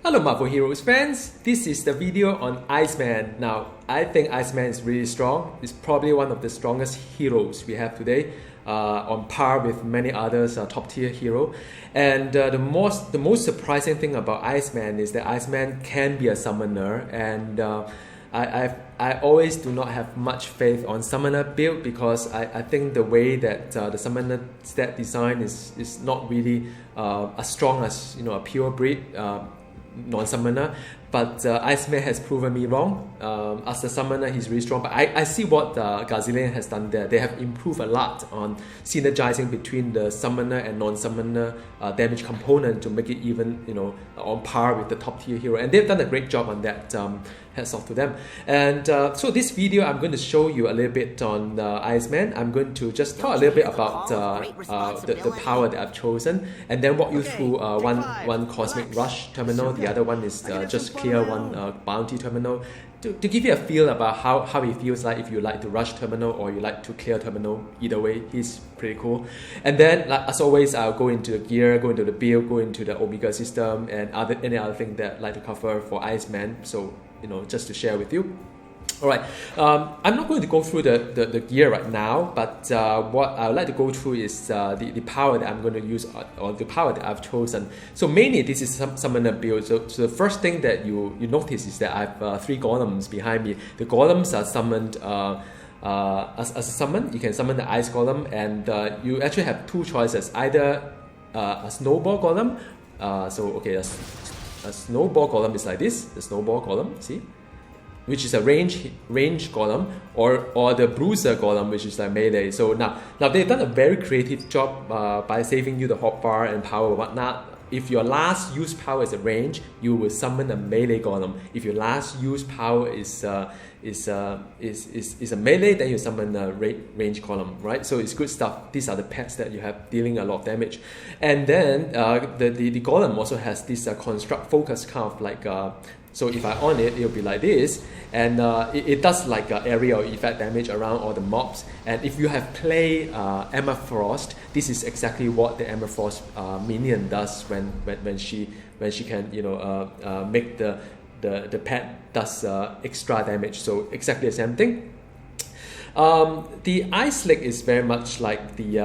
Hello Marvel Heroes fans, this is the video on Iceman. Now, I think Iceman is really strong. It's probably one of the strongest heroes we have today, on par with many others top tier hero. And the most surprising thing about Iceman is that Iceman can be a summoner, and I always do not have much faith on summoner build because I think the way that the summoner stat design is not really as strong as a pure breed non-summoner, but Iceman has proven me wrong. As a summoner, he's really strong, but I see what Gazillion has done there. They have improved a lot on synergizing between the summoner and non-summoner damage component to make it even on par with the top tier hero, and they've done a great job on that. Hats off to them. And so this video, I'm going to show you a little bit on Iceman. I'm going to just talk a little bit about the power that I've chosen, and then walk you through one Cosmic Rush terminal. The other one is just clear one Bounty terminal, to give you a feel about how it feels like if you like to rush terminal or you like to clear terminal. Either way, he's pretty cool. And then, like, as always, I'll go into the gear, go into the build, go into the Omega system, and any other thing that I'd like to cover for Iceman. So just to share with you. Alright, I'm not going to go through the gear right now, but what I would like to go through is the power that I'm going to use, or the power that I've chosen. So mainly this is summoner build. So the first thing that you notice is that I have 3 golems behind me. The golems are summoned as a summon. You can summon the ice golem, and you actually have 2 choices, either a snowball golem. A snowball golem is like this, the snowball golem, see? Which is a range golem, or the bruiser golem, which is like melee. So now they've done a very creative job by saving you the hotbar and power and whatnot. If your last use power is a range, you will summon a melee golem. If your last use power is a melee, then you summon a range golem, right? So it's good stuff. These are the pets that you have dealing a lot of damage. And then the golem also has this construct focus kind of like. So if I on it, it'll be like this, and it does like area effect damage around all the mobs. And if you have played Emma Frost, this is exactly what the Emma Frost minion does when she can make the pet does extra damage. So exactly the same thing. The Ice Lake is very much like the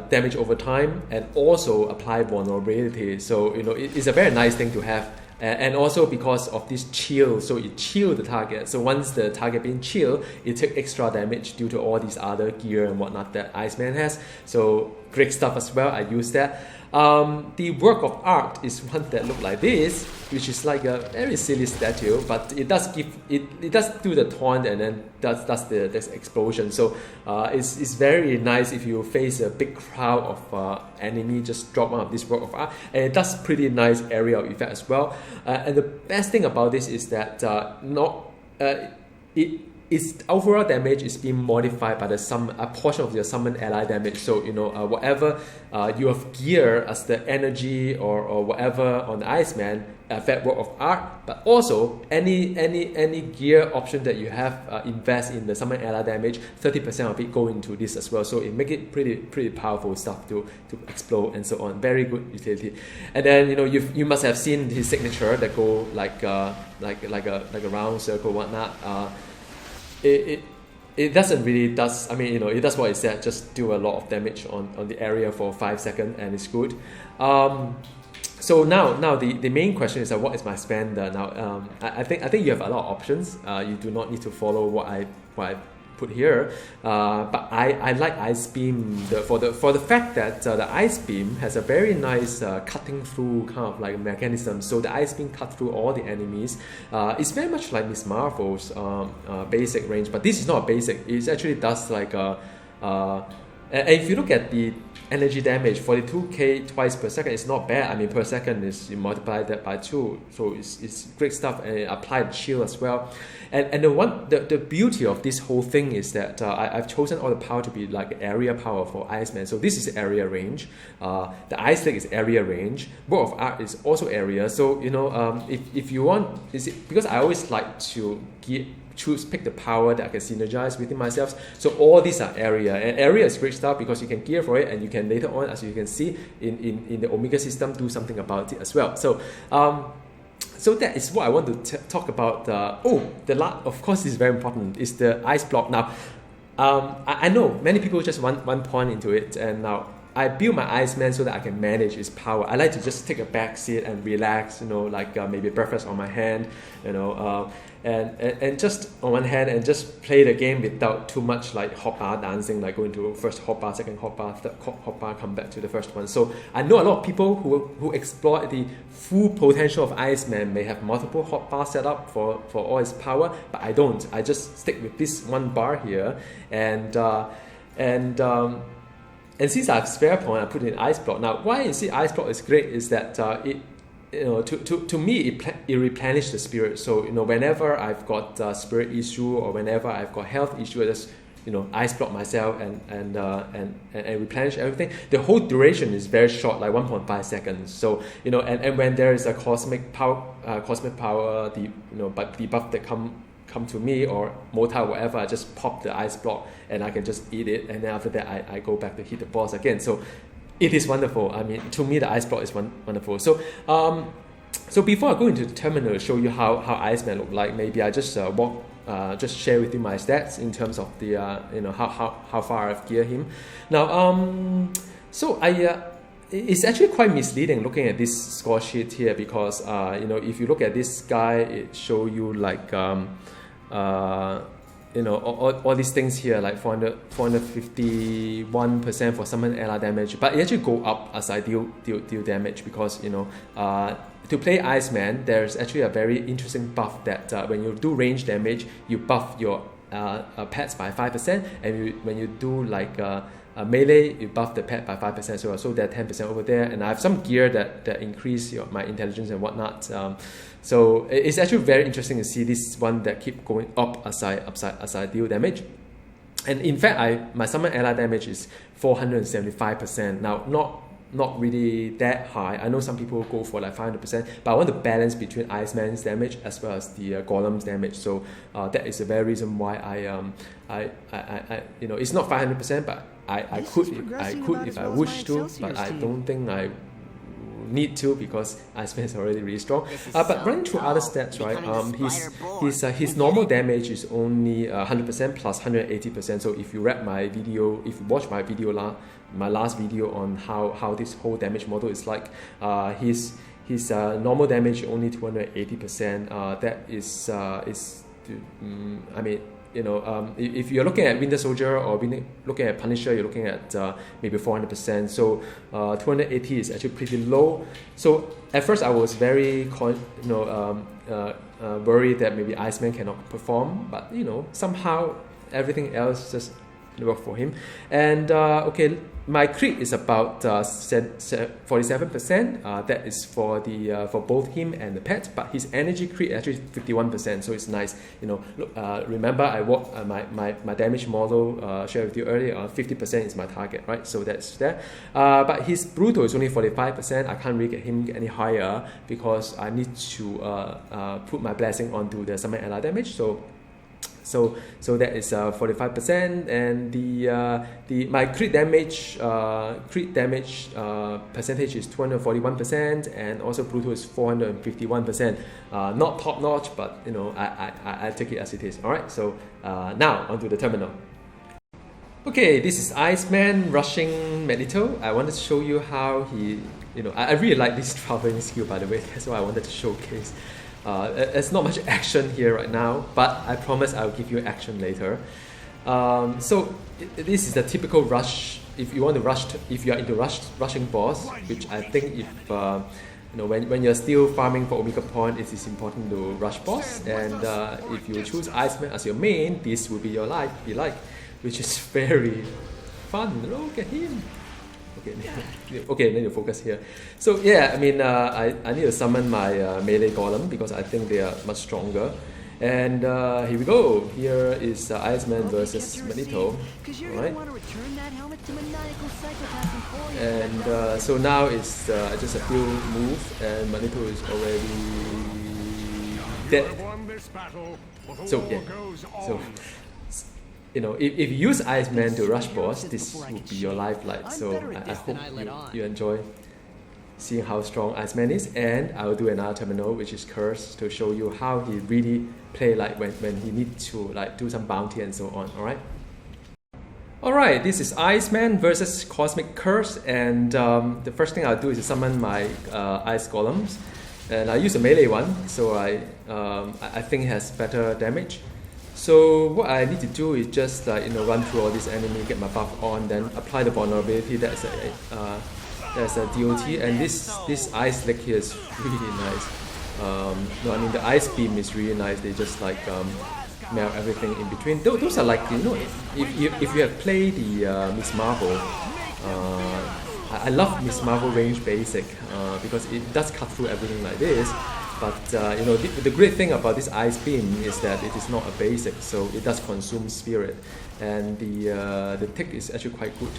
damage over time, and also apply vulnerability. So it's a very nice thing to have. And also because of this chill, so it chill the target. So once the target being chilled, it takes extra damage due to all these other gear and whatnot that Iceman has. So great stuff as well. I use that. The work of art is one that look like this, which is like a very silly statue, but it does do the taunt and then does the explosion. So it's very nice if you face a big crowd of enemy, just drop one of this work of art, and it does pretty nice aerial effect as well. And the best thing about this is that its overall damage is being modified by a portion of your summon ally damage. So whatever you have gear as the energy or whatever on the Iceman affect work of art, but also any gear option that you have invest in the summon ally damage, 30% of it go into this as well. So it make it pretty powerful stuff to explode and so on. Very good utility. And then you must have seen his signature that go like a round circle whatnot. It doesn't really does. I mean, it does what it said. Just do a lot of damage on the area for 5 seconds, and it's good. So now the main question is what is my spend now? I think you have a lot of options. You do not need to follow what I put here, but I like Ice Beam for the fact that the Ice Beam has a very nice cutting through kind of like mechanism. So the Ice Beam cut through all the enemies. It's very much like Miss Marvel's basic range, but this is not a basic. It actually does like and if you look at the energy damage, 42k twice per second, it's not bad. I mean, per second is you multiply that by 2, so it's great stuff. And it applied chill as well. And the beauty of this whole thing is that I've chosen all the power to be like area power for Iceman. So this is area range. The Ice Lake is area range. Work of art is also area. So if you want, because I always like to pick the power that I can synergize within myself. So all these are area, and area is great stuff because you can gear for it, and you can later on, as you can see in the Omega system, do something about it as well. So So that is what I want to talk about. Of course, is very important. Is the ice block. Now, I know many people just one point into it, and now I build my Iceman so that I can manage its power. I like to just take a back seat and relax, like maybe breakfast on my hand, and just on one hand, and just play the game without too much like hotbar dancing, like going to first hotbar, second hotbar, third hotbar, come back to the first one. So I know a lot of people who exploit the full potential of Iceman may have multiple hotbars set up for all its power, but I don't. I just stick with this one bar here, and since I have spare point, I put in ice block. Now, why you see ice block is great is that to me it replenishes the spirit. So whenever I've got spirit issue or whenever I've got health issue, I just ice block myself and replenish everything. The whole duration is very short, like 1.5 seconds. So and when there is a cosmic power, the debuff that come to me or mortar or whatever, I just pop the ice block and I can just eat it, and then after that I go back to hit the boss again. So it is wonderful. I mean, to me the ice block is wonderful. So so before I go into the terminal to show you how Iceman look like, maybe I just just share with you my stats in terms of the how far I've geared him. Now so it's actually quite misleading looking at this score sheet here, because if you look at this guy, it show you like all these things here, like 451% for summon ally damage, but it actually go up as I deal damage, because to play Iceman, there's actually a very interesting buff that when you do range damage, you buff your pets by 5%, and when you do like melee, you buff the pet by 5%, so they're 10% over there, and I have some gear that increase my intelligence and whatnot. So it's actually very interesting to see this one that keep going up as I deal damage. And in fact, my summon ally damage is 475%. Now, not really that high. I know some people go for like 500%, but I want to balance between Iceman's damage as well as the Golem's damage. So that is the very reason why I it's not 500%, but I could if I wish to, but I don't think I need to, because Iceman is already really strong. But running through other stats, right? His normal damage is only 100% plus 180%. So if you watch my last video on how this whole damage model is like, his normal damage only 280%. That is if you're looking at Winter Soldier or looking at Punisher, you're looking at maybe 400%. So 280 is actually pretty low. So at first I was very worried that maybe Iceman cannot perform, but somehow everything else just worked for him. And my crit is about 47%. That is for both him and the pet, but his energy crit actually 51%. So it's nice. Remember I walked my damage model shared with you earlier. 50% is my target, right? So that's there. But his brutal is only 45%. I can't really get him any higher because I need to put my blessing onto the summon ally damage. So that is 45%, and my crit damage percentage is 241%, and also brutal is 451%. Not top notch, but I take it as it is. All right. So now onto the terminal. Okay, this is Iceman rushing Magneto. I wanted to show you how he, I really like this traveling skill, by the way. That's why I wanted to showcase. There's not much action here right now, but I promise I'll give you action later. So this is the typical rush. If you want to rush, if you are into rushing boss, which I think if when you're still farming for Omega Point, it is important to rush boss. And if you choose Iceman as your main, this will be your life, which is very fun. Look at him. Okay, then you focus here. So yeah, I mean, I need to summon my melee golem because I think they are much stronger. And here we go. Here is Iceman versus Magneto. Alright. And so now it's just a few moves, and Magneto is already dead. So yeah. So if you use Iceman to rush boss, this would be your lifeline. So I hope you enjoy. seeing how strong Iceman is, and I will do another terminal which is Curse to show you how he really play like when he needs to like do some bounty and so on. Alright, this is Iceman versus Cosmic Curse, and the first thing I'll do is to summon my Ice Golems, and I use a melee one, so I think it has better damage. So what I need to do is just run through all this enemy, get my buff on, then apply the vulnerability. That's a DOT, and this ice lick here is really nice. No, I mean the ice beam is really nice. They just like melt everything in between. Those are like, if you have played the Miss Marvel, I love Miss Marvel range basic because it does cut through everything like this. But the great thing about this ice beam is that it is not a basic, so it does consume spirit, and the tick is actually quite good.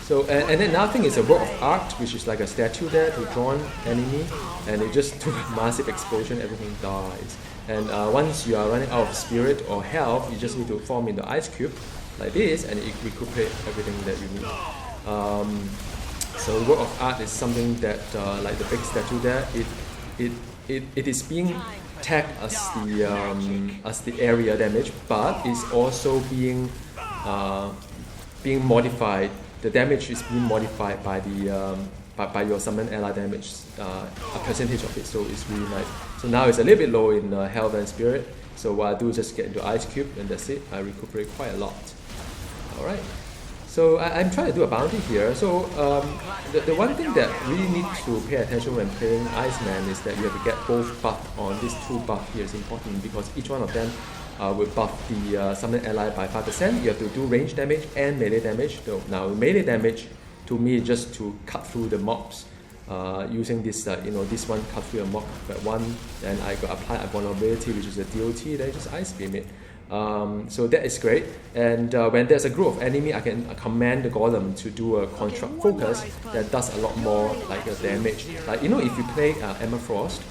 So and then another thing is a work of art, which is like a statue there to draw enemy, and it just do a massive explosion, everything dies. And once you are running out of spirit or health, you just need to form in the ice cube like this, and it recuperate everything that you need. So work of art is something that like the big statue there, it is being tagged as the area damage, but it's also being modified. The damage is being modified by the by your summon ally damage, a percentage of it. So it's really nice. So now it's a little bit low in health and spirit. So what I do is just get into ice cube, and that's it. I recuperate quite a lot. All right. So I'm trying to do a bounty here. So the one thing that really need to pay attention when playing Iceman is that you have to get both buff on. These two buff here is important because each one of them will buff the summon ally by 5%. You have to do range damage and melee damage. So now melee damage to me is just to cut through the mobs using this this one cut through a mob that one. Then I go apply a vulnerability, which is a DOT. Then just ice beam it. So that is great, and when there's a group of enemy, I can command the golem to do a construct focus that does a lot more like damage. Like if you play Emma Frost,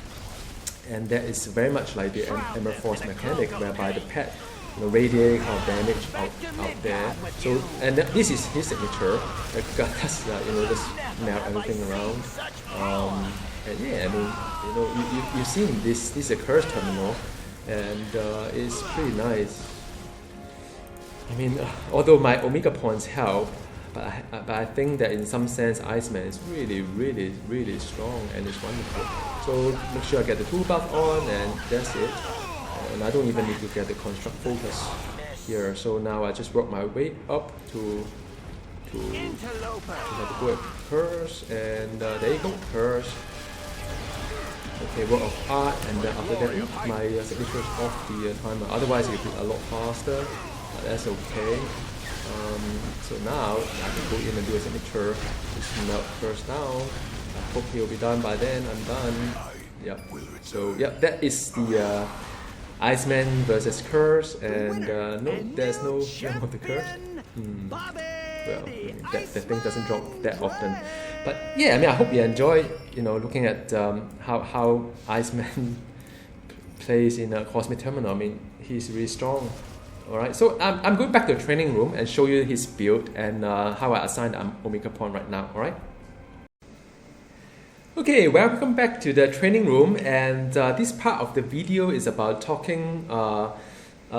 and that is very much like the Emma Frost mechanic, whereby the pet radiate kind of damage out there. So and this is his signature. Just just melt everything around. And yeah, I mean you've seen this is a curse terminal. And it's pretty nice. I mean, although my Omega points help, but I think that in some sense Iceman is really, really, really strong and it's wonderful. So make sure I get the 2 buff on, and that's it. And I don't even need to get the construct focus here. So now I just work my way up to have to go at curse, and there you go, curse. Okay, work of art, and then after that my signature is off the timer. Otherwise it will be a lot faster, but that's okay. So now I can go in and do a signature. Just melt first now. I hope he'll be done by then. I'm done. Yep. So yeah, that is the Iceman versus Curse, and no, there's no name of the curse. Well, that thing doesn't drop that often. But yeah, I mean, I hope you enjoy, looking at how Iceman plays in a Cosmic Terminal. I mean, he's really strong. Alright, so I'm going back to the training room and show you his build and how I assign the Omega Point right now, alright? Okay, welcome back to the training room, and this part of the video is about talking,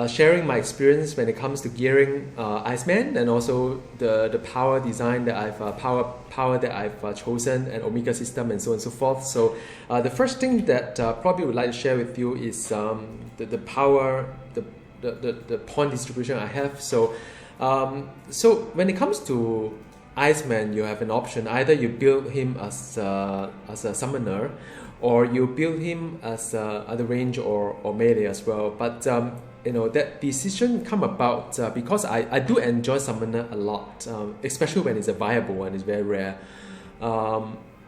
sharing my experience when it comes to gearing Iceman, and also the power design that I've power that I've chosen, and Omega system, and so on and so forth. So the first thing that probably would like to share with you is the power, the point distribution I have. So so when it comes to Iceman, you have an option. Either you build him as a summoner, or you build him as either range or melee as well. But that decision come about because I do enjoy summoner a lot, especially when it's a viable one. It's very rare.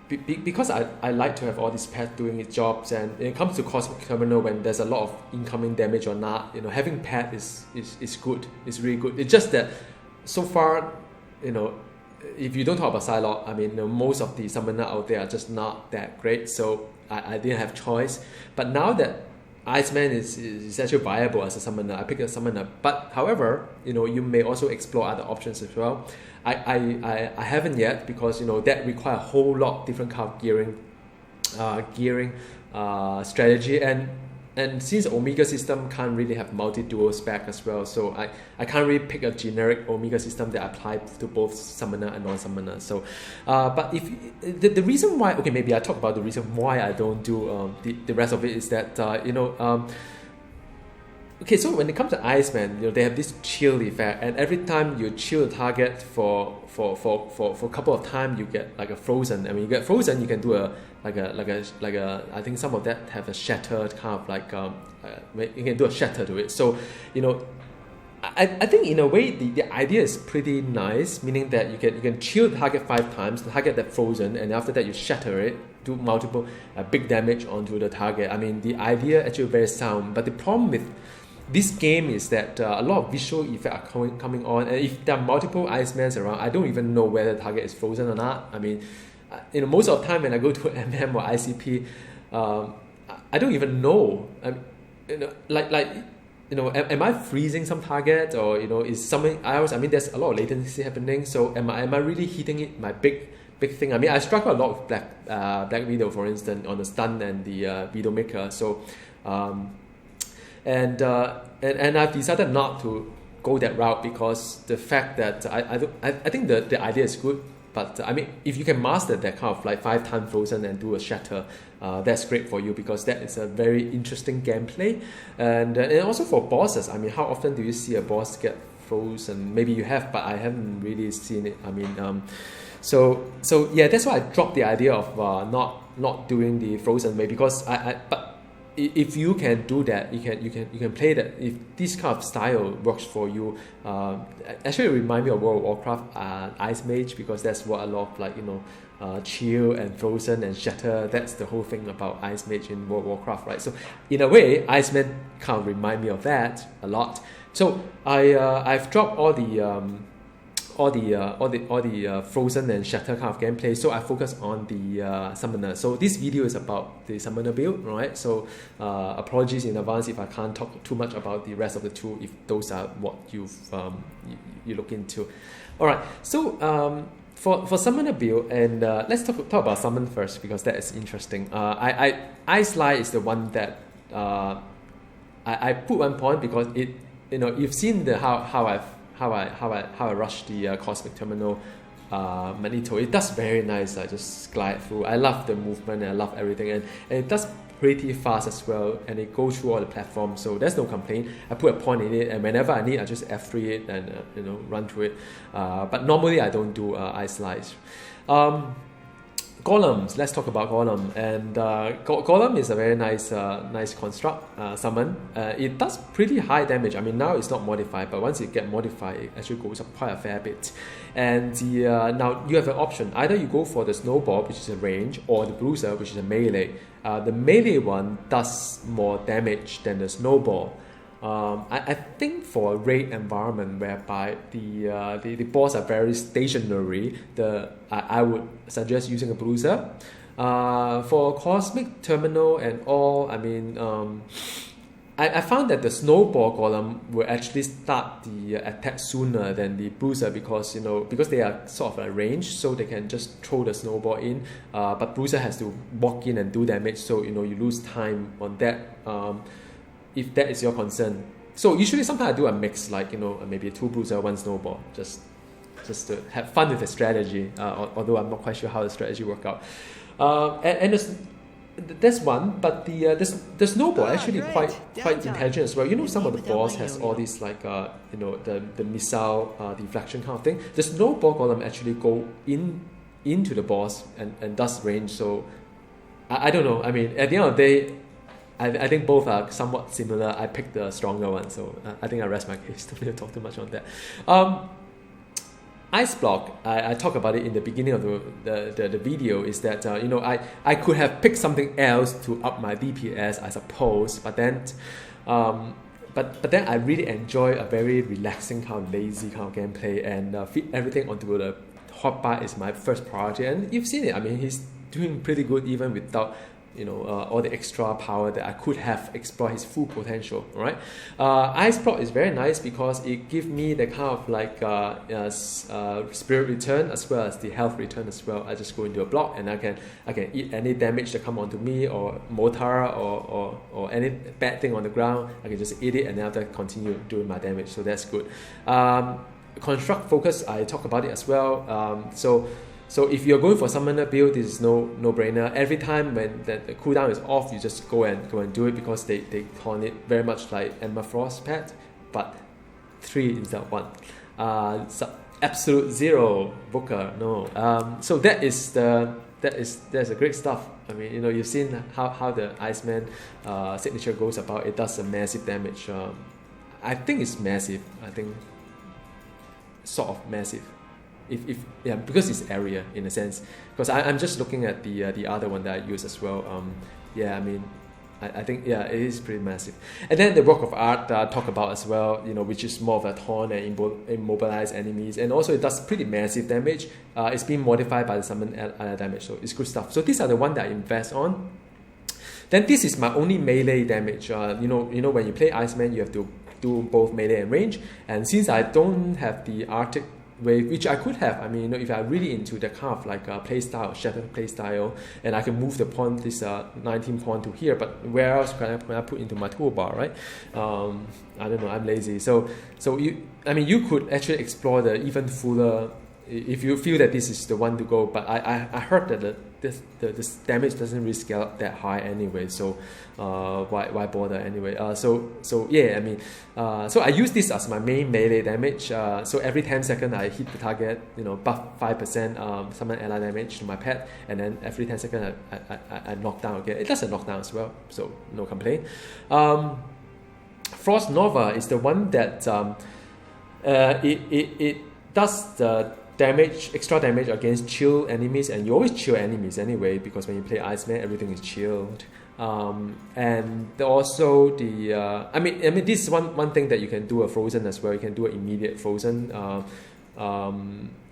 Because I like to have all these pets doing its jobs, and when it comes to Cosmic Terminal, when there's a lot of incoming damage or not, having pet is good. It's really good. It's just that so far, if you don't talk about Psylocke, I mean, most of the summoner out there are just not that great. So I didn't have choice. But now that Iceman is actually viable as a summoner. I picked a summoner, but however, you may also explore other options as well. I haven't yet, because that require a whole lot different kind of gearing strategy, and since Omega system can't really have multi-dual spec as well, so I can't really pick a generic Omega system that apply to both summoner and non-summoner. So, but if the reason why, okay, maybe I talk about the reason why I don't do the rest of it is that okay, so when it comes to Iceman, they have this chill effect, and every time you chill the target for a couple of times, you get like a frozen. And when you get frozen, you can do like a I think some of that have a shattered kind of like you can do a shatter to it. So I think in a way the idea is pretty nice, meaning that you can chill the target 5 times, the target that frozen, and after that you shatter it, do multiple big damage onto the target. I mean, the idea actually very sound, but the problem with this game is that a lot of visual effects are coming on, and if there are multiple Icemans around, I don't even know whether the target is frozen or not. I mean, most of the time when I go to MM or ICP, I don't even know. Am I freezing some target, or is something else? I mean, there's a lot of latency happening. So am I really hitting it? My big thing. I mean, I struggle a lot with Black Widow, for instance, on the stun and the Widowmaker. So. And I've decided not to go that route, because the fact that I think the idea is good, but I mean, if you can master that kind of like 5 times frozen and do a shatter, that's great for you, because that is a very interesting gameplay. And also for bosses, I mean, how often do you see a boss get frozen? Maybe you have, but I haven't really seen it. I mean, so yeah, that's why I dropped the idea of not doing the frozen way, because but if you can do that, you can play that. If this kind of style works for you, actually remind me of World of Warcraft Ice Mage, because that's what a lot of like chill and frozen and shatter. That's the whole thing about Ice Mage in World of Warcraft, right? So in a way, Iceman kind of remind me of that a lot. So I've dropped all the frozen and shatter kind of gameplay, so I focus on the summoner. So this video is about the summoner build, right? So apologies in advance if I can't talk too much about the rest of the two, if those are what you look into. All right, so for summoner build, and let's talk about summon first, because that is interesting. Ice Light is the one that I put one point, because it you've seen the how I rush the Cosmic Terminal Magneto. It does very nice. I just glide through. I love the movement and I love everything, and it does pretty fast as well, and it goes through all the platforms, so there's no complaint. I put a point in it, and whenever I need, I just F3 it and run through it. But normally I don't do Ice Slice. Golems, let's talk about Golem. And Golem is a very nice construct, summon. It does pretty high damage. I mean, now it's not modified, but once it gets modified, it actually goes up quite a fair bit. And now you have an option. Either you go for the Snowball, which is a range, or the Bruiser, which is a melee. The melee one does more damage than the Snowball. I think for a raid environment whereby the boss are very stationary, I would suggest using a Bruiser. For Cosmic Terminal and all, I mean, I found that the Snowball Golem will actually start the attack sooner than the Bruiser, because they are sort of a range, so they can just throw the Snowball in. But Bruiser has to walk in and do damage, so you lose time on that. If that is your concern. So usually sometimes I do a mix, like maybe 2 Bruiser, 1 Snowball, just to have fun with the strategy, although I'm not quite sure how the strategy work out. And that's one, but the Snowball actually quite intelligent as well. Some of the boss has all these like the missile deflection kind of thing. The Snowball Golem actually go into the boss and does range, so I don't know. I mean, at the end of the day, I think both are somewhat similar. I picked the stronger one, so I think I rest my case. Don't need to talk too much on that. Ice Block, I talked about it in the beginning of the video, is that I could have picked something else to up my DPS, I suppose, but then I really enjoy a very relaxing kind of lazy kind of gameplay, and fit everything onto the hotbar is my first priority. And you've seen it. I mean, he's doing pretty good even without all the extra power that I could have explored his full potential. All right, Ice Block is very nice because it gives me the kind of like spirit return as well as the health return as well. I just go into a block and I can eat any damage that come onto me, or mortar, or any bad thing on the ground. I can just eat it and then after continue doing my damage. So that's good. Construct focus, I talk about it as well. So if you're going for summoner build, this is no brainer. Every time when the cooldown is off, you just go and do it, because they call it very much like Emma Frost pet, but 3 instead of 1. Absolute 0 Booker, no. So that's a great stuff. I mean, you've seen how the Iceman signature goes about. It does a massive damage. I think it's massive. I think sort of massive. Because it's area in a sense. Because I'm just looking at the other one that I use as well. I mean, I think it is pretty massive. And then the Rock of Art that I talk about as well, which is more of a taunt and immobilize enemies, and also it does pretty massive damage. It's been modified by the summon damage, so it's good stuff. So these are the one that I invest on. Then this is my only melee damage. When you play Iceman, you have to do both melee and range. And since I don't have the Arctic Wave, which I could have, I mean, if I'm really into the kind of like playstyle, shatter playstyle, and I can move the pawn, this 19 pawn to here, but where else can I put into my toolbar, right? I don't know, I'm lazy. So you could actually explore the even fuller if you feel that this is the one to go. But I heard that this damage doesn't really scale up that high anyway, so why bother anyway? So I use this as my main melee damage. So every 10 seconds I hit the target, buff 5% summon ally damage to my pet, and then every 10 seconds I knock down again. It does a knockdown as well, so no complaint. Frost Nova is the one that it does the extra damage against chill enemies, and you always chill enemies anyway, because when you play Iceman, everything is chilled. And also I mean this is one thing that you can do a frozen as well. You can do an immediate frozen.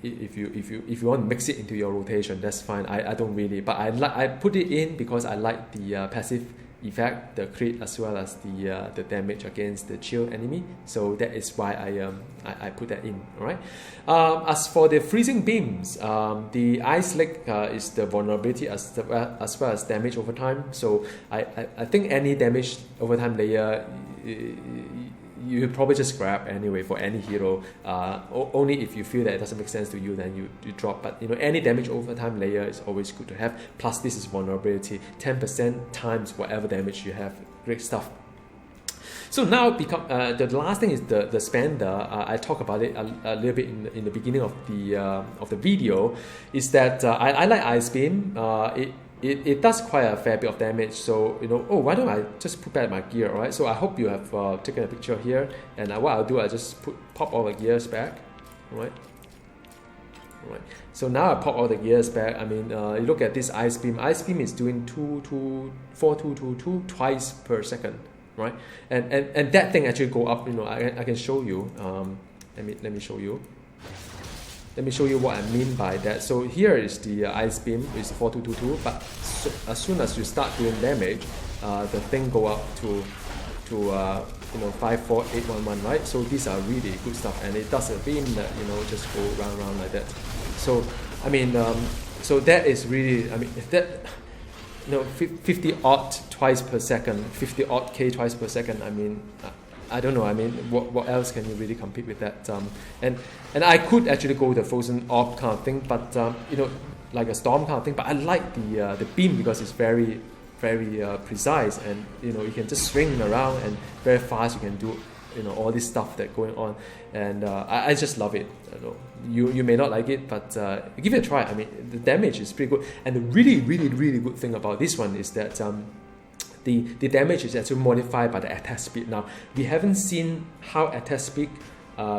If you want to mix it into your rotation, that's fine. I don't really, but I put it in because I like the passive effect, the crit, as well as the damage against the chill enemy. So that is why I put that in. All right. As for the freezing beams, the Ice Lake is the vulnerability as well as damage over time. So I think any damage over time layer you probably just grab anyway for any hero. Only if you feel that it doesn't make sense to you, then you drop. But any damage over time layer is always good to have. Plus this is vulnerability, 10% times whatever damage you have. Great stuff. So now the last thing is the spender. I talk about it a little bit in the beginning of the video. Is that I like Ice Beam. It does quite a fair bit of damage, so why don't I just put back my gear, alright? So I hope you have taken a picture here, and what I'll do, I just pop all the gears back, alright. So now I pop all the gears back. I mean, you look at this Ice Beam. Ice Beam is doing 4,222 twice per second, right? And that thing actually go up. I can show you. Let me show you. Let me show you what I mean by that. So here is the Ice Beam, is 4222, but as soon as you start doing damage, the thing go up to 54811, right? So these are really good stuff, and it does a beam that just go round like that. So I mean, so that is really, I mean, that 50 odd twice per second, 50 odd K twice per second. I mean, I don't know. I mean, what else can you really compete with that? And I could actually go the frozen orb kind of thing, but like a storm kind of thing. But I like the beam because it's very, very precise, and you can just swing around and very fast. You can do all this stuff that going on, and I just love it. You may not like it, but give it a try. I mean, the damage is pretty good, and the really, really, really good thing about this one is that. The damage is actually modified by the attack speed. Now, we haven't seen how attack speed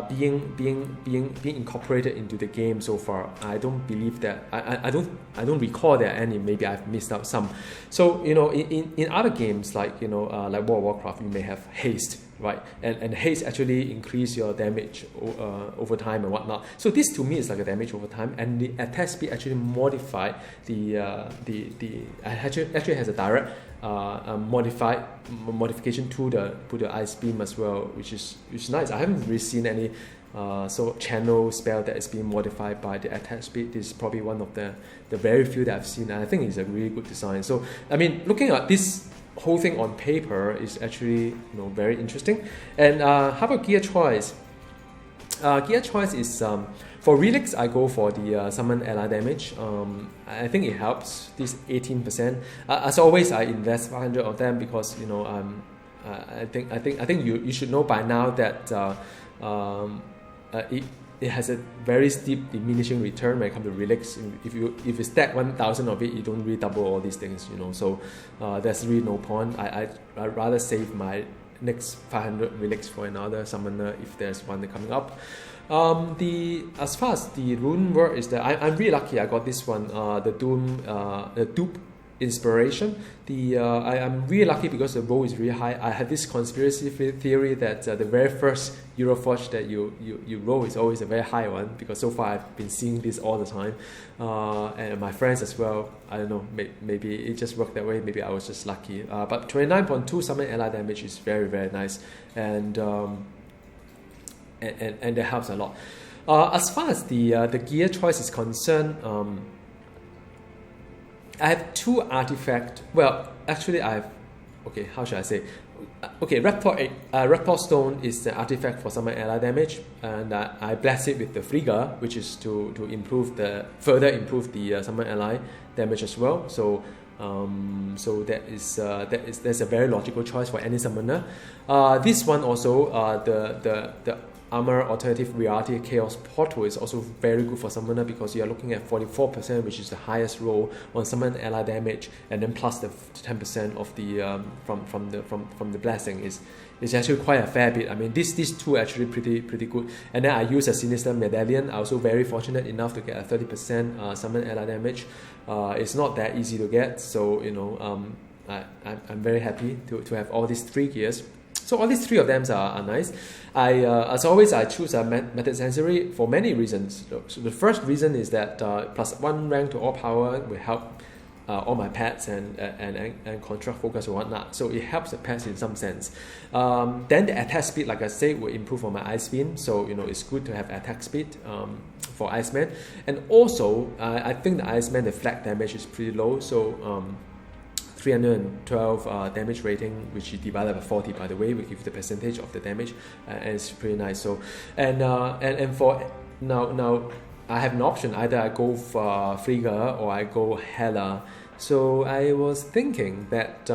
being incorporated into the game so far. I don't believe that. I don't recall there any. Maybe I've missed out some. So in other games like like World of Warcraft, you may have haste, right? And haste actually increase your damage over time and whatnot. So this to me is like a damage over time, and the attack speed actually modified the actually has a direct modification to the ice beam as well, which is nice. I haven't really seen any channel spell that is being modified by the attack speed. This is probably one of the very few that I've seen, and I think it's a really good design. So I mean, looking at this whole thing on paper is actually very interesting. And how about gear choice? Gear choice is for relics, I go for the summon ally damage. I think it helps, this 18%. As always, I invest 500 of them because I think you should know by now that it has a very steep diminishing return when it comes to relics. If you stack 1,000 of it, you don't really double all these things, So there's really no point. I'd rather save my next 500 relics for another summoner if there's one coming up. As far as the rune work is that I'm really lucky. I got this one, the dupe inspiration. I'm really lucky because the roll is really high. I had this conspiracy theory that the very first Euroforge that you roll is always a very high one, because so far I've been seeing this all the time, and my friends as well. I don't know, maybe it just worked that way. Maybe I was just lucky. But 29.2 summon ally damage is very, very nice, and that helps a lot. As far as the gear choice is concerned, I have two artifacts. Well, actually, okay, how should I say? Okay, Raptor Stone is the artifact for summon ally damage, and I bless it with the Frigga, which is to further improve the summon ally damage as well. So that's a very logical choice for any summoner. This one also, the Armor Alternative Reality Chaos Portal is also very good for summoner, because you are looking at 44%, which is the highest roll on summon ally damage, and then plus the 10% of the from the blessing is actually quite a fair bit. I mean, these two are actually pretty good. And then I use a Sinister Medallion. I was also very fortunate enough to get a 30% summon ally damage. It's not that easy to get, so I'm very happy to have all these three gears. So all these three of them are nice. As always, I choose a Method Sensory for many reasons. So the first reason is that plus 1 rank to all power will help all my pets and contract focus and whatnot. So it helps the pets in some sense. Then the attack speed, like I said, will improve on my Ice Beam. So it's good to have attack speed for Iceman. And also, I think the Iceman, the flat damage is pretty low. So 312 damage rating, which you divide by 40, by the way, will give you the percentage of the damage, and it's pretty nice. So and for now I have an option. Either I go for Frigga or I go Hela. So I was thinking that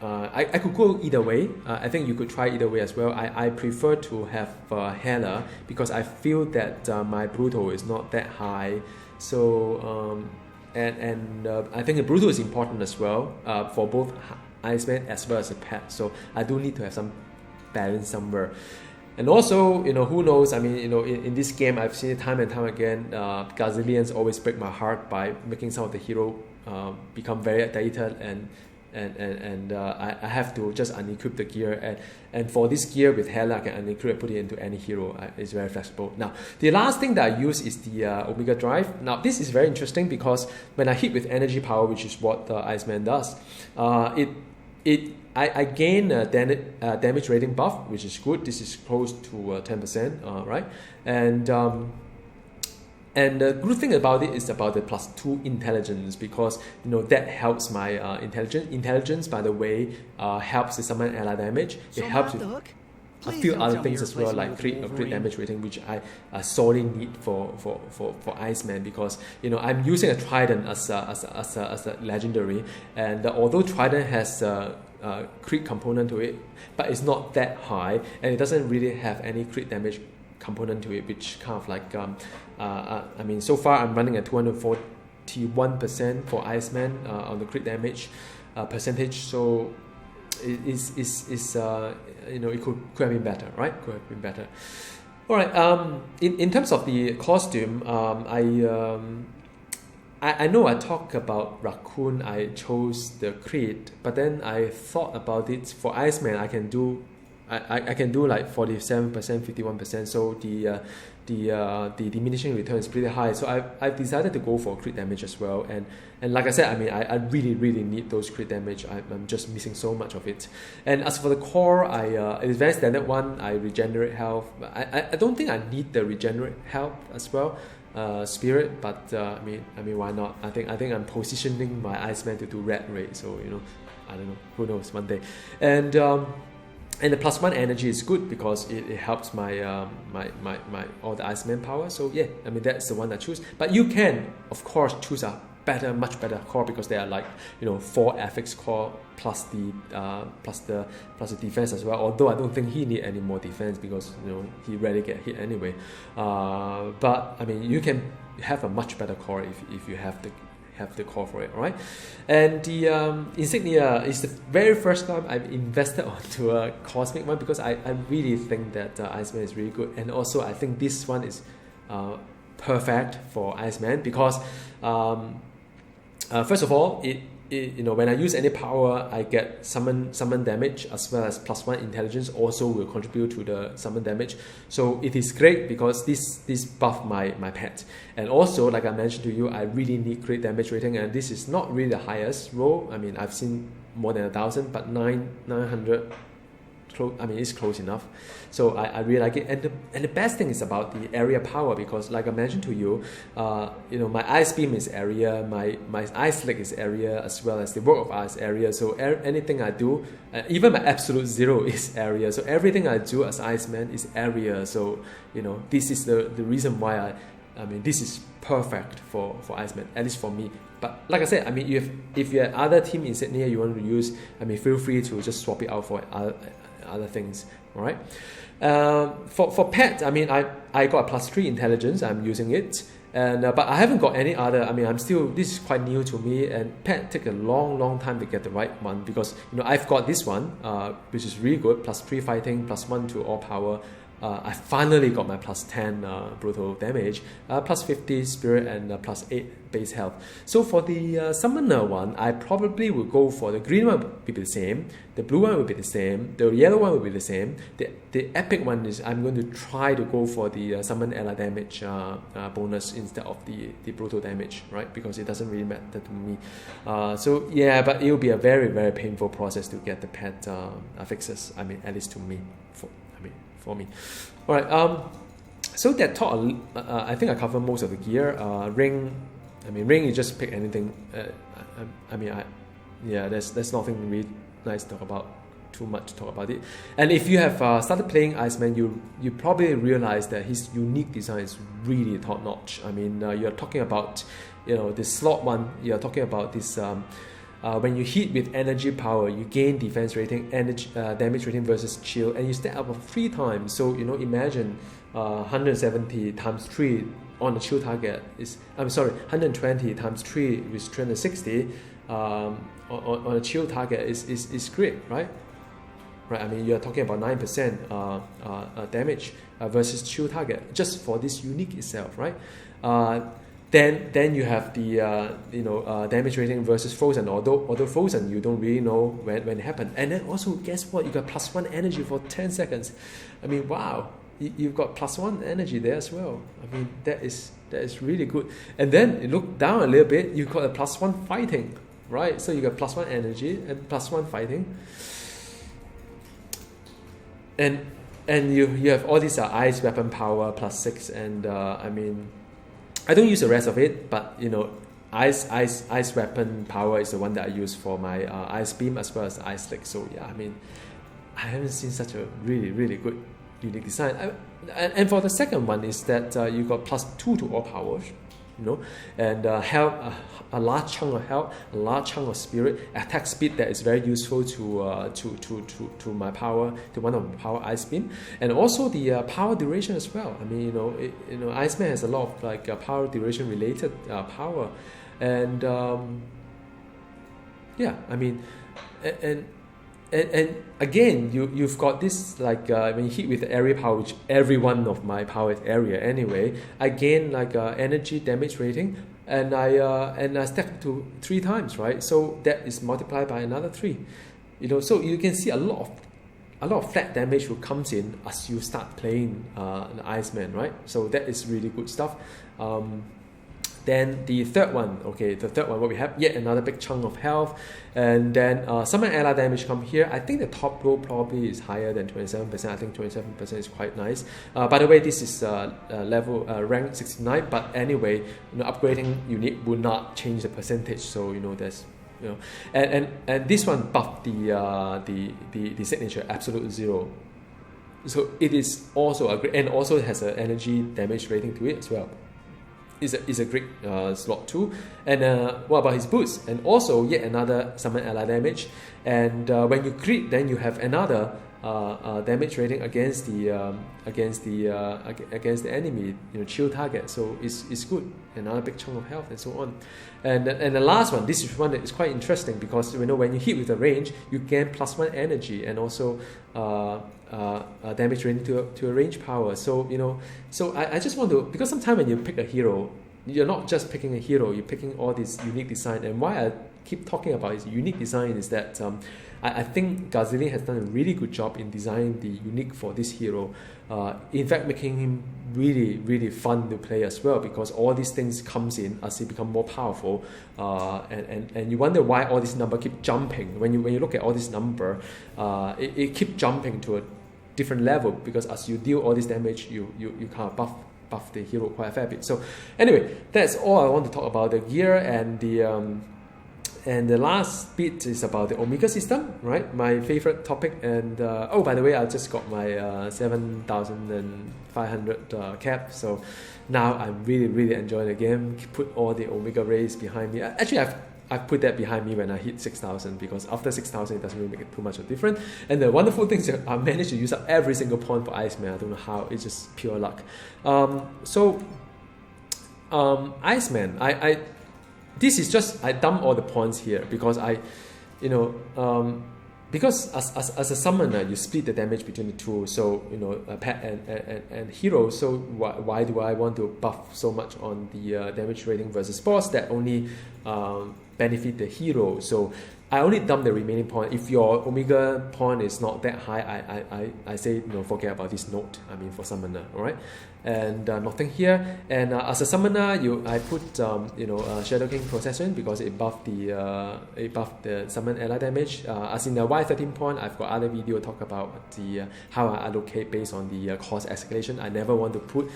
I could go either way. I think you could try either way as well. I prefer to have Hela, because I feel that my Brutal is not that high. So and I think the Brutal is important as well for both Iceman as well as a pet. So I do need to have some balance somewhere. And also, who knows? I mean, in this game, I've seen it time and time again. Gazillions always break my heart by making some of the hero become very dated, and I have to just unequip the gear, and for this gear with Hela, I can unequip and put it into any hero. It's very flexible. Now, the last thing that I use is the Omega Drive. Now, this is very interesting because when I hit with energy power, which is what the Iceman does, I gain a damage rating buff, which is good. This is close to 10%, right? And the good thing about it is about the +2 intelligence, because that helps my intelligence. Intelligence, by the way, helps the summon ally damage. It helps with a few other things as well, like crit damage rating, which I sorely need for Iceman, because I'm using a Trident as a legendary, and although Trident has a crit component to it, but it's not that high, and it doesn't really have any crit damage component to it, which kind of like I mean, so far I'm running at 241% for Iceman on the crit damage percentage. So it could have been better, right? Could have been better. All right. In terms of the costume, I know I talked about Raccoon. I chose the Creed, but then I thought about it. For Iceman, I can do like 47%, 51%. So the diminishing return is pretty high. So I've decided to go for crit damage as well. And like I said, I mean, I really need those crit damage. I'm just missing so much of it. And as for the core, it's very standard one. I regenerate health. I don't think I need the regenerate health as well. Spirit, but I mean, why not? I think I'm positioning my Iceman to do red raid. So I don't know. Who knows? One day, and the +1 energy is good because it helps my all the Iceman power. So yeah, I mean that's the one I choose. But you can of course choose a much better core because they are like 4 affix core plus the defense as well. Although I don't think he need any more defense because he rarely get hit anyway. But I mean you can have a much better core if you have the core for it, right? And the insignia is the very first time I've invested onto a cosmic one because I really think that Iceman is really good, and also I think this one is perfect for Iceman because first of all, it when I use any power, I get summon damage as well as +1 intelligence also will contribute to the summon damage. So it is great because this buff my pet. And also, like I mentioned to you, I really need crit damage rating, and this is not really the highest roll. I mean, I've seen more than 1,000, but 900. I mean, it's close enough. So I really like it. And the best thing is about the area power because, like I mentioned to you, my Ice Beam is area, my Ice Leg is area, as well as the Work of Ice area. So anything I do, even my Absolute Zero is area. So everything I do as Iceman is area. So this is the reason why I mean this is perfect for Iceman, at least for me. But like I said, I mean if you have other team insignia you want to use, I mean feel free to just swap it out for other things. All right. For pet, I mean I got a +3 intelligence. I'm using it, and but I haven't got any other. I mean this is quite new to me, and pet take a long time to get the right one because I've got this one which is really good, +3 fighting, +1 to all power. I finally got my +10 brutal damage, +50 spirit, and +8 base health. So for the summoner one, I probably will go for the green one will be the same, the blue one will be the same, the yellow one will be the same. The epic one is I'm going to try to go for the summon ally damage bonus instead of the brutal damage, right? Because it doesn't really matter to me. So yeah, but it will be a very painful process to get the pet affixes. I mean, at least to me. For me. All right. So that talk, I think I covered most of the gear. Ring, I mean ring. You just pick anything. There's nothing really nice to talk about. Too much to talk about it. And if you have started playing Iceman, you probably realize that his unique design is really top notch. I mean, you're talking about the slot one. You're talking about this. When you hit with energy power, you gain defense rating, energy damage rating versus chill, and you stack up 3 times. So imagine 170 times 3 on a chill target is 120 times 3 is 360 on a chill target is great, right? Right. I mean, you're talking about 9% damage versus chill target just for this unique itself, right? Then you have the damage rating versus frozen. Although frozen you don't really know when it happened. And then also guess what? You got +1 energy for 10 seconds. I mean, wow, you've got +1 energy there as well. I mean that is really good. And then you look down a little bit, you got a +1 fighting, right? So you got +1 energy and +1 fighting. And you have all these ice weapon power +6 and I mean. I don't use the rest of it, but ice weapon power is the one that I use for my ice beam as well as ice leg. So yeah, I mean, I haven't seen such a really good unique design. And for the second one is that you got +2 to all powers, and health, a large chunk of health, a large chunk of spirit, attack speed that is very useful to my power, to one of my power ice beam, and also the power duration as well. I mean, Iceman has a lot of like power duration related power, and yeah, I mean, and again, you've got this like when you hit with the area power, which every one of my power is area anyway, I gain like energy damage rating, and I stack it to 3 times, right? So that is multiplied by another 3. You know, so you can see a lot of flat damage will comes in as you start playing the Iceman, right? So that is really good stuff. Then the third one, what we have, yet another big chunk of health, and then summon ally damage come here. I think the top row probably is higher than 27%. I think 27% is quite nice. By the way, this is level rank 69, but anyway, you know, upgrading unit will not change the percentage. So you know there's, you know, and this one buffed the signature absolute 0. So it is also a great, and also has an energy damage rating to it as well. Is a great slot too. And what about his boots? And also yet another summon ally damage. And when you crit, then you have another damage rating against the enemy, you know, chill target. So it's good. Another big chunk of health and so on. And the last one, this is one that is quite interesting because you know when you hit with the range, you gain +1 energy and also damage rating to a range power. So you know, so I just want to, because sometimes when you pick a hero, you're not just picking a hero, you're picking all this unique design. And why I keep talking about his unique design is that I think Gazillion has done a really good job in designing the unique for this hero. In fact, making him really, really fun to play as well, because all these things comes in as he become more powerful. And you wonder why all this number keep jumping. When you look at all this number, it keep jumping to a different level, because as you deal all this damage, you kind of buff the hero quite a fair bit. So anyway, that's all I want to talk about the gear. And the last bit is about the Omega system, right? My favorite topic. And oh, by the way, I just got my 7,500 cap. So now I'm really, really enjoying the game. Put all the Omega rays behind me. Actually, I've put that behind me when I hit 6,000, because after 6,000 it doesn't really make it too much of a difference. And the wonderful thing is that I managed to use up every single point for Iceman. I don't know how, it's just pure luck. Iceman, this is just, I dump all the points here because because as a summoner you split the damage between the two, so you know, pet and hero. So why do I want to buff so much on the damage rating versus boss that only benefit the hero? So I only dump the remaining point. If your Omega point is not that high, I say, you know, forget about this note. I mean, for summoner, all right. And nothing here. And as a summoner, I put Shadow King Procession, because it buffed the summon ally damage. As in the Y13 point, I've got other video talk about the how I allocate based on the cost escalation. I never want to put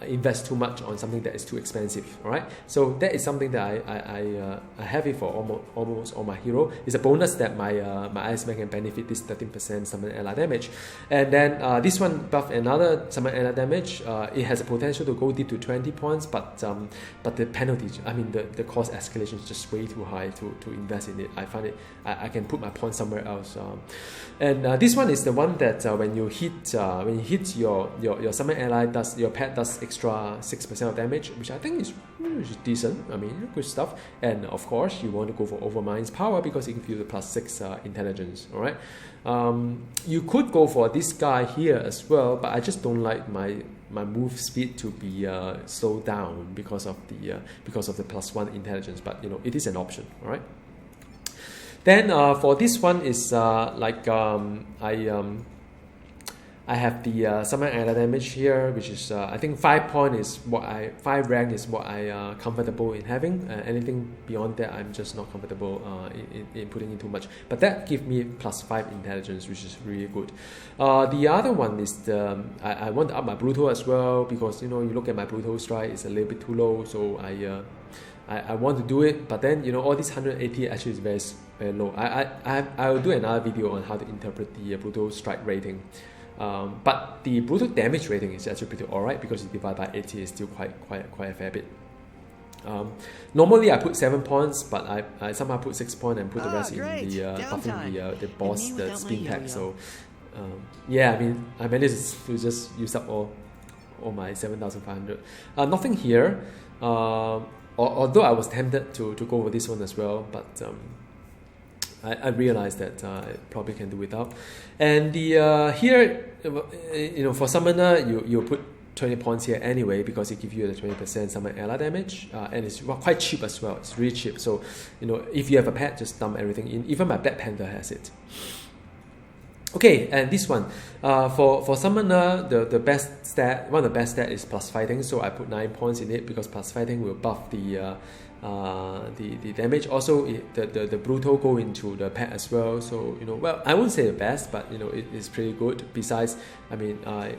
invest too much on something that is too expensive. All right. So that is something that I have it for almost all my hero. It's a bonus that my Iceman can benefit this 13% summon ally damage. And then this one buff another summon ally damage. It has a potential to go deep to 20 points, but the penalty, I mean the cost escalation is just way too high to invest in it. I find it, I can put my points somewhere else. And this one is the one that when you hit your summon ally, your pet does extra 6% of damage, which I think is decent. I mean, good stuff. And of course, you want to go for Overmind's power because it gives you the +6 intelligence. All right. You could go for this guy here as well, but I just don't like my move speed to be slowed down because of the +1 intelligence. But you know, it is an option. All right. Then for this one is I have the summon ally damage here, which is I think 5 rank is what I comfortable in having. Anything beyond that, I'm just not comfortable in putting in too much. But that gives me +5 intelligence, which is really good. The other one is I want to up my brutal as well, because you know, you look at my brutal strike, it's a little bit too low, so I want to do it, but then you know, all this 180 actually is very low. I will do another video on how to interpret the brutal strike rating. But the brutal damage rating is actually pretty alright, because you divide by 80 is still quite a fair bit. Normally I put 7 points, but I somehow put 6 points and put the rest in the buffing the boss, the spin tag. So yeah, I mean, I managed to just use up all my 7,500. Nothing here. Although I was tempted to go over this one as well, but I realized that I probably can do without. And the here, for summoner, you put 20 points here anyway because it gives you the 20% summon ally damage, and it's quite cheap as well. It's really cheap. So if you have a pet, just dump everything in. Even my Black Panther has it. Okay, and this one, for summoner, the best stat, one of the best stat is plus fighting. So I put 9 points in it because plus fighting will buff the damage. Also, the brutal go into the pet as well. So well, I wouldn't say the best, but it is pretty good. Besides, I mean, I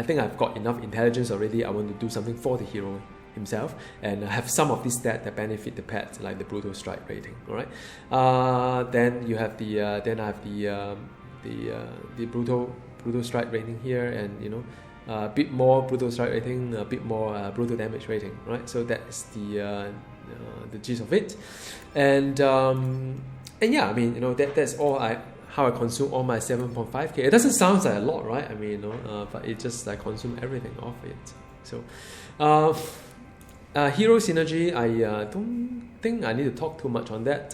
think I've got enough intelligence already. I want to do something for the hero himself and have some of these stats that benefit the pet, like the brutal strike rating. All right. Then you have then I have the brutal strike rating here, and a bit more brutal strike rating, a bit more brutal damage rating. Right. So that's the gist of it, and yeah, I mean that's all how I consume all my 7.5k. It doesn't sound like a lot, right? I mean but it just consume everything off it. So hero synergy, I don't think I need to talk too much on that.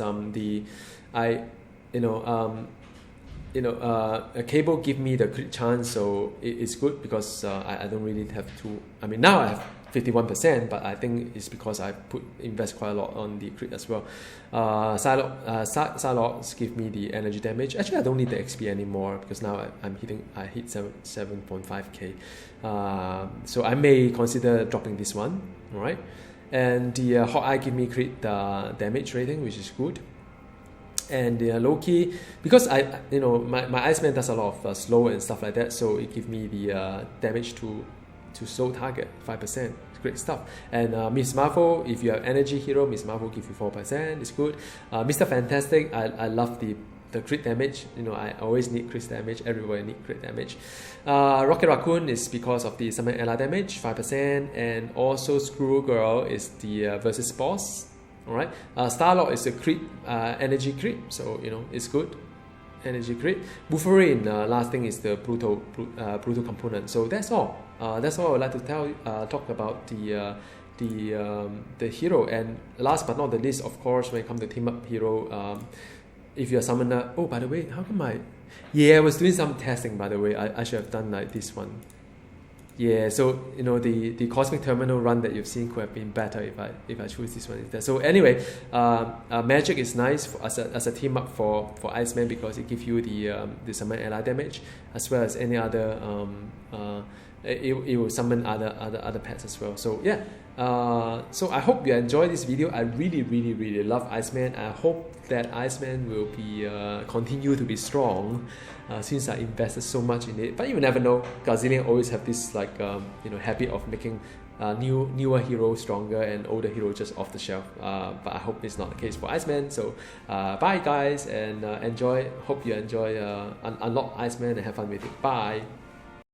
A cable give me the crit chance, so it's good because I don't really have to. I mean, now I have 51%, but I think it's because I invest quite a lot on the crit as well. Psylocks give me the energy damage. Actually, I don't need the XP anymore because now I hit 7.5k. So I may consider dropping this one. All right, and the Hawkeye give me crit damage rating, which is good. And the Loki, because my Iceman does a lot of slow and stuff like that, so it gives me the damage to slow target 5%. It's great stuff. And Miss Marvel, if you have energy hero, Miss Marvel gives you 4%. It's good. Mr. Fantastic, I love the crit damage. I always need crit damage. Everywhere I need crit damage. Rocket Raccoon is because of the summon ally damage 5%, and also Screw Girl is the versus boss. Alright, Starlord is a crit, energy crit, so it's good. Energy crit. Wolverine, last thing is the brutal component. So that's all. That's all I would like to talk about the hero. And last but not the least, of course, when it comes to team up hero, if you're a summoner. Oh, by the way, how come I was doing some testing. By the way, I should have done like this one. Yeah, so the Cosmic Terminal run that you've seen could have been better if I choose this one instead. So anyway, Magic is nice as a team up for Iceman because it gives you the summon ally damage as well as any other it will summon other pets as well. So yeah, so I hope you enjoy this video. I really love Iceman. I hope that Iceman will be continue to be strong since I invested so much in it. But you never know. Gazillion always have this habit of making newer heroes stronger and older heroes just off the shelf. But I hope it's not the case for Iceman. So bye guys, and enjoy. Hope you enjoy unlock Iceman and have fun with it. Bye.